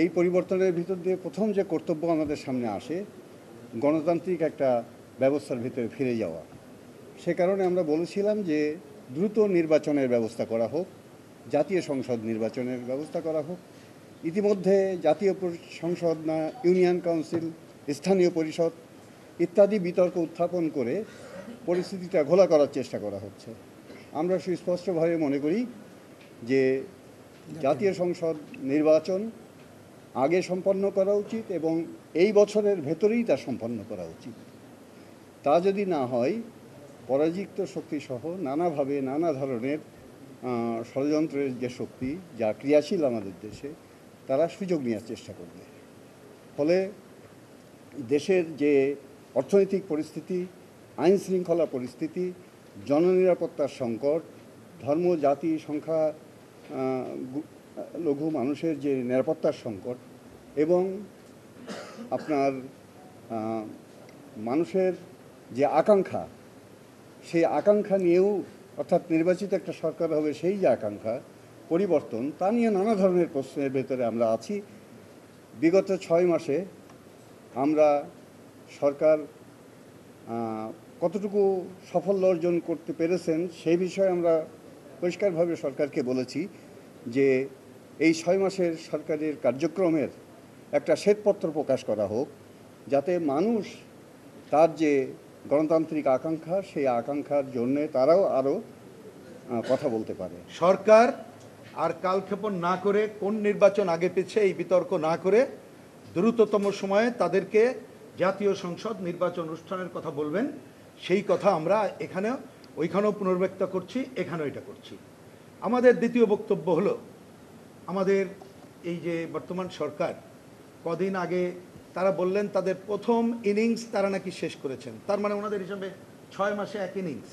এই পরিবর্তনের ভিতর দিয়ে প্রথম যে কর্তব্য আমাদের সামনে আসে গণতান্ত্রিক একটা ব্যবস্থার ভিতরে ফিরে যাওয়া। সে কারণে আমরা বলেছিলাম যে দ্রুত নির্বাচনের ব্যবস্থা করা হোক, জাতীয় সংসদ নির্বাচনের ব্যবস্থা করা হোক। ইতিমধ্যে জাতীয় সংসদ না ইউনিয়ন কাউন্সিল, স্থানীয় পরিষদ ইত্যাদি বিতর্ক উত্থাপন করে পরিস্থিতিটা ঘোলা করার চেষ্টা করা হচ্ছে। আমরা সুস্পষ্টভাবে মনে করি যে জাতীয় সংসদ নির্বাচন আগে সম্পন্ন করা উচিত এবং এই বছরের ভেতরেই তা সম্পন্ন করা উচিত। তা যদি না হয়, পরাজিত শক্তিসহ নানাভাবে নানা ধরনের ষড়যন্ত্রের যে শক্তি যা ক্রিয়াশীল আমাদের দেশে, তারা সুযোগ নেওয়ার চেষ্টা করবে। ফলে দেশের যে অর্থনৈতিক পরিস্থিতি, আইন শৃঙ্খলা পরিস্থিতি, জননিরাপত্তার সংকট, ধর্ম জাতি সংখ্যা লঘু মানুষের যে নিরাপত্তার সংকট এবং আপনার মানুষের যে আকাঙ্ক্ষা, সেই আকাঙ্ক্ষা নিয়েও, অর্থাৎ নির্বাচিত একটা সরকার হবে সেই যে আকাঙ্ক্ষা পরিবর্তন, তা নিয়ে নানা ধরনের প্রশ্নের ভেতরে আমরা আছি। বিগত 6 মাসে আমরা সরকার কতটুকু সাফল্য অর্জন করতে পেরেছেন সেই বিষয়ে আমরা পরিষ্কারভাবে সরকারকে বলেছি যে এই 6 মাসের সরকারের কার্যক্রমের একটা শ্বেতপত্র প্রকাশ করা হোক, যাতে মানুষ তার যে গণতান্ত্রিক আকাঙ্ক্ষা, সেই আকাঙ্ক্ষার জন্যে তারাও আরও কথা বলতে পারে। সরকার আর কালক্ষেপণ না করে, কোন নির্বাচন আগে পিছে এই বিতর্ক না করে দ্রুততম সময়ে তাদেরকে জাতীয় সংসদ নির্বাচন অনুষ্ঠানের কথা বলবেন, সেই কথা আমরা এখানেও ওইখানেও পুনর্ব্যক্ত করছি, এখানেও এটা করছি। আমাদের দ্বিতীয় বক্তব্য হলো, আমাদের এই যে বর্তমান সরকার কদিন আগে তারা বললেন তাদের প্রথম ইনিংস তারা নাকি শেষ করেছেন। তার মানে ওনাদের হিসাবে 6 মাসে 1 ইনিংস।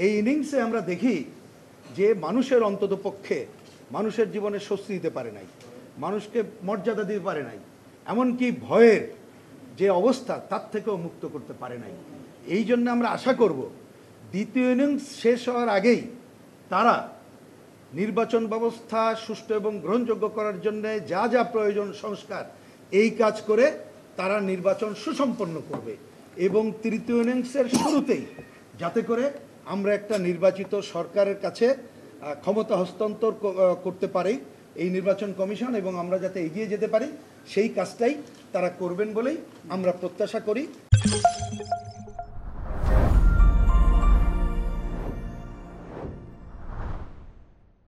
এই ইনিংসে আমরা দেখি যে মানুষের অন্তত পক্ষে মানুষের জীবনে স্বস্তি দিতে পারে নাই, মানুষকে মর্যাদা দিতে পারে নাই, এমনকি ভয়ের যে অবস্থা তার থেকেও মুক্ত করতে পারে নাই। এই জন্য আমরা আশা করব দ্বিতীয় ইনিংস শেষ হওয়ার আগেই তারা নির্বাচন ব্যবস্থা সুষ্ঠু এবং গ্রহণযোগ্য করার জন্য যা যা প্রয়োজন সংস্কার, এই কাজ করে তারা নির্বাচন সুসম্পন্ন করবে এবং তৃতীয় ইনিংসের শুরুতেই যাতে করে আমরা একটা নির্বাচিত সরকারের কাছে ক্ষমতা হস্তান্তর করতে পারি এই নির্বাচন কমিশন, এবং আমরা যাতে এগিয়ে যেতে পারি সেই কাজটাই তারা করবেন বলেই আমরা প্রত্যাশা করি।